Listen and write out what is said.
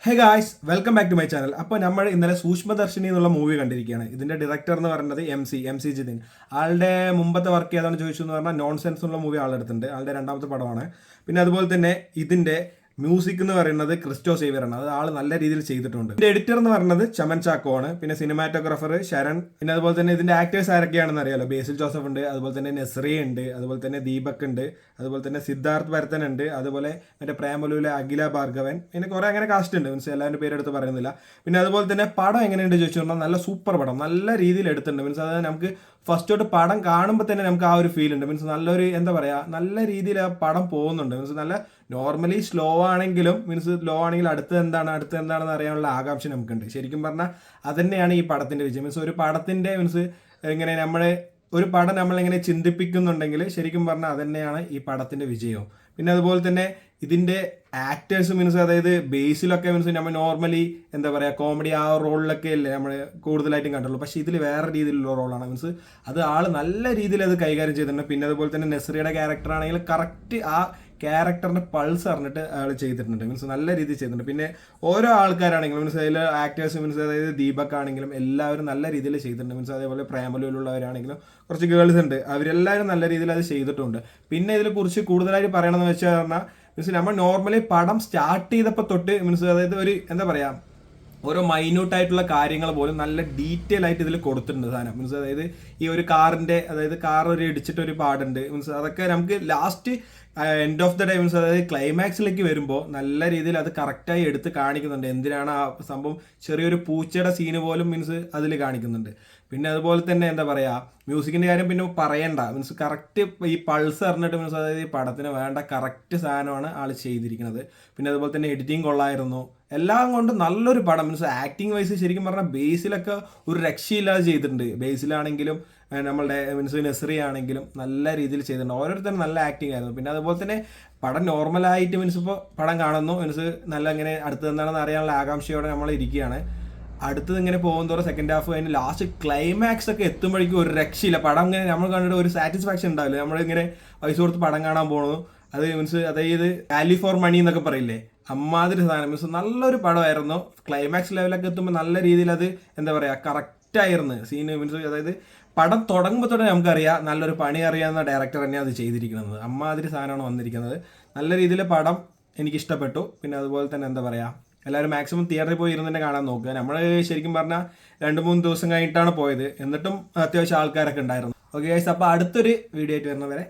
Hey guys welcome back to my channel. അപ്പോൾ നമ്മൾ ഇന്നലെ സൂക്ഷ്മദർശിനി എന്നുള്ള മൂവി കണ്ടിരിക്കുകയാണ്. ഇതിന്റെ ഡയറക്ടർ എന്ന് പറയുന്നത് എം സി ജിതിൻ. ആളുടെ മുമ്പത്തെ വർക്ക് ഏതാണ് ചോദിച്ചു എന്ന് പറഞ്ഞാൽ നോൺസെൻസ് എന്നുള്ള മൂവി ആളെടുത്തിട്ടുണ്ട്. ആളുടെ രണ്ടാമത്തെ പടമാണ്. പിന്നെ അതുപോലെ തന്നെ ഇതിന്റെ മ്യൂസിക് എന്ന് പറയുന്നത് ക്രിസ്റ്റോ സേവിയർ ആണ്. അത് ആൾ നല്ല രീതിയിൽ ചെയ്തിട്ടുണ്ട്. ഇതിന്റെ എഡിറ്റർ എന്ന് പറയുന്നത് ചമൻ ചാക്കോ ആണ്. പിന്നെ സിനിമാറ്റോഗ്രാഫർ ശരൺ. പിന്നെ അതുപോലെ തന്നെ ഇതിന്റെ ആക്ടേഴ്സ് ആരൊക്കെയാണെന്ന് അറിയാലോ. ബേസിൽ ജോസഫ് ഉണ്ട്, അതുപോലെ തന്നെ നെസ്രി ഉണ്ട്, അതുപോലെ തന്നെ ദീപക് ഉണ്ട്, അതുപോലെ തന്നെ സിദ്ധാർത്ഥ് ഭരതൻ ഉണ്ട്, അതുപോലെ മറ്റേ പ്രേമലുവിലെ അഖില ഭാർഗവൻ. പിന്നെ കുറെ അങ്ങനെ കാസ്റ്റ് ഉണ്ട്. മീൻസ് എല്ലാവരുടെ പേരെടുത്ത് പറയുന്നില്ല. പിന്നെ അതുപോലെ തന്നെ പടം എങ്ങനെയുണ്ട് ചോദിച്ചു പറഞ്ഞാൽ നല്ല സൂപ്പർ പടം, നല്ല രീതിയിൽ എടുത്തിട്ടുണ്ട്. മീൻസ് അതായത് നമുക്ക് ഫസ്റ്റ് തൊട്ട് പടം കാണുമ്പോൾ തന്നെ നമുക്ക് ആ ഒരു ഫീൽ ഉണ്ട്. മീൻസ് നല്ലൊരു എന്താ പറയുക, നല്ല രീതിയിൽ ആ പടം പോകുന്നുണ്ട്. മീൻസ് നല്ല നോർമലി സ്ലോ ആണെങ്കിലും മീൻസ് ലോ ആണെങ്കിൽ അടുത്ത് എന്താണെന്ന് അറിയാനുള്ള ആകാംക്ഷ നമുക്കുണ്ട്. ശരിക്കും പറഞ്ഞാൽ അതന്നെയാണ് ഈ പടത്തിന്റെ വിജയം. മീൻസ് ഒരു പടത്തിന്റെ മീൻസ് ഇങ്ങനെ ഒരു പടം നമ്മളിങ്ങനെ ചിന്തിപ്പിക്കുന്നുണ്ടെങ്കിൽ ശരിക്കും പറഞ്ഞാൽ അതന്നെയാണ് ഈ പടത്തിന്റെ വിജയവും. പിന്നെ അതുപോലെ തന്നെ ഇതിന്റെ ആക്ടേഴ്സ് മീൻസ് അതായത് ബേസിലൊക്കെ മീൻസ് നമ്മൾ നോർമലി എന്താ പറയുക കോമഡി ആ റോളിലൊക്കെ അല്ലേ നമ്മൾ കൂടുതലായിട്ടും കണ്ടുള്ളൂ. പക്ഷെ ഇതിൽ വേറെ രീതിയിലുള്ള റോളാണ്. മീൻസ് അത് ആൾ നല്ല രീതിയിൽ അത് കൈകാര്യം ചെയ്തിട്ടുണ്ട്. പിന്നെ അതുപോലെ തന്നെ നെസ്രിയുടെ ക്യാരക്ടർ ആണെങ്കിൽ കറക്റ്റ് ആ ക്യാരക്ടറിന്റെ പൾസ് അറിഞ്ഞിട്ട് അയാൾ ചെയ്തിട്ടുണ്ട്. മീൻസ് നല്ല രീതിയിൽ ചെയ്തിട്ടുണ്ട്. പിന്നെ ഓരോ ആൾക്കാരാണെങ്കിലും മീൻസ് അതിൽ ആക്ടേഴ്സ് മീൻസ് അതായത് ദീപക് ആണെങ്കിലും എല്ലാവരും നല്ല രീതിയിൽ ചെയ്തിട്ടുണ്ട്. മീൻസ് അതേപോലെ പ്രേമലുള്ളവരാണെങ്കിലും കുറച്ച് ഗേൾസ് ഉണ്ട്, അവരെല്ലാവരും നല്ല രീതിയിൽ അത് ചെയ്തിട്ടുണ്ട്. പിന്നെ ഇതിനെ കുറിച്ച് കൂടുതലായിട്ട് പറയണമെന്ന് വെച്ചാൽ പറഞ്ഞാൽ മീൻസ് നമ്മൾ നോർമലി പടം സ്റ്റാർട്ട് ചെയ്തപ്പോൾ തൊട്ട് മീൻസ് അതായത് ഒരു എന്താ പറയുക ഓരോ മൈന്യൂട്ടായിട്ടുള്ള കാര്യങ്ങൾ പോലും നല്ല ഡീറ്റെയിൽ ആയിട്ട് ഇതിൽ കൊടുത്തിട്ടുണ്ട് സാധനം. മീൻസ് അതായത് ഈ ഒരു കാറിന്റെ അതായത് കാർ ഒരു ഇടിച്ചിട്ടൊരു പാടുണ്ട്. മീൻസ് അതൊക്കെ നമുക്ക് last end of the day means അതായത് ക്ലൈമാക്സിലേക്ക് വരുമ്പോൾ നല്ല രീതിയിൽ അത് കറക്റ്റായി എടുത്ത് കാണിക്കുന്നുണ്ട്. എന്തിനാണ് ആ സംഭവം, ചെറിയൊരു പൂച്ചയുടെ സീന് പോലും മീൻസ് അതിൽ കാണിക്കുന്നുണ്ട്. പിന്നെ അതുപോലെ തന്നെ എന്താ പറയുക മ്യൂസിക്കിന്റെ കാര്യം പിന്നെ പറയണ്ട. മീൻസ് കറക്റ്റ് ഈ പൾസ് അറിഞ്ഞിട്ട് മീൻസ് അതായത് ഈ പടത്തിന് വേണ്ട കറക്റ്റ് സാധനമാണ് ആൾ ചെയ്തിരിക്കുന്നത്. പിന്നെ അതുപോലെ തന്നെ എഡിറ്റിംഗ് കൊള്ളായിരുന്നു. എല്ലാം കൊണ്ടും നല്ലൊരു പടം. മീൻസ് ആക്ടിങ് വൈസ് ശരിക്കും പറഞ്ഞാൽ ബേസിലൊക്കെ ഒരു രക്ഷയില്ലാതെ ചെയ്തിട്ടുണ്ട്. ബേസിലാണെങ്കിലും നമ്മളുടെ മീൻസ് നെസ്രി ആണെങ്കിലും നല്ല രീതിയിൽ ചെയ്തിട്ടുണ്ട്. ഓരോരുത്തരും നല്ല ആക്ടിങ് ആയിരുന്നു. പിന്നെ അതുപോലെ തന്നെ പടം നോർമലായിട്ട് മീൻസ് ഇപ്പോൾ പടം കാണുന്നു മീൻസ് നല്ല ഇങ്ങനെ അടുത്തത് എന്താണെന്ന് അറിയാനുള്ള ആകാംക്ഷയോടെ നമ്മൾ ഇരിക്കുകയാണ്. അടുത്തത് ഇങ്ങനെ പോകുന്നതോടെ സെക്കൻഡ് ഹാഫ് കഴിഞ്ഞ് ലാസ്റ്റ് ക്ലൈമാക്സ് ഒക്കെ എത്തുമ്പോഴേക്കും ഒരു രക്ഷയില്ല. പടം ഇങ്ങനെ നമ്മൾ കണ്ടിട്ട് ഒരു സാറ്റിസ്ഫാക്ഷൻ ഉണ്ടാവില്ല. നമ്മളിങ്ങനെ പൈസ കൊടുത്ത് പടം കാണാൻ പോകുന്നു. അത് മീൻസ് അതായത് വാല്യൂ ഫോർ മണി എന്നൊക്കെ പറയില്ലേ, അമ്മാതിരി സാധനം. മീൻസ് നല്ലൊരു പടമായിരുന്നു. ക്ലൈമാക്സ് ലെവലൊക്കെ എത്തുമ്പോൾ നല്ല രീതിയിൽ അത് എന്താ പറയുക കറക്റ്റായിരുന്നു സീന്. മീൻസ് അതായത് പടം തുടങ്ങുമ്പോൾ തന്നെ നമുക്കറിയാം നല്ലൊരു പണി അറിയാവുന്ന ഡയറക്ടർ തന്നെയാണ് അത് ചെയ്തിരിക്കുന്നത്. അമ്മാതിരി സാധനമാണ് വന്നിരിക്കുന്നത്. നല്ല രീതിയിൽ പടം എനിക്ക് ഇഷ്ടപ്പെട്ടു. പിന്നെ അതുപോലെ തന്നെ എന്താ പറയുക എല്ലാവരും മാക്സിമം തിയേറ്ററിൽ പോയി ഇരുന്ന് തന്നെ കാണാൻ നോക്കുക. നമ്മൾ ശരിക്കും പറഞ്ഞാൽ 2-3 ദിവസം കഴിഞ്ഞിട്ടാണ് പോയത്, എന്നിട്ടും അത്യാവശ്യം ആൾക്കാരൊക്കെ ഉണ്ടായിരുന്നു. ഓക്കെ ഗൈസ്, അപ്പോൾ അടുത്തൊരു വീഡിയോ ആയിട്ട് വരുന്നവരെ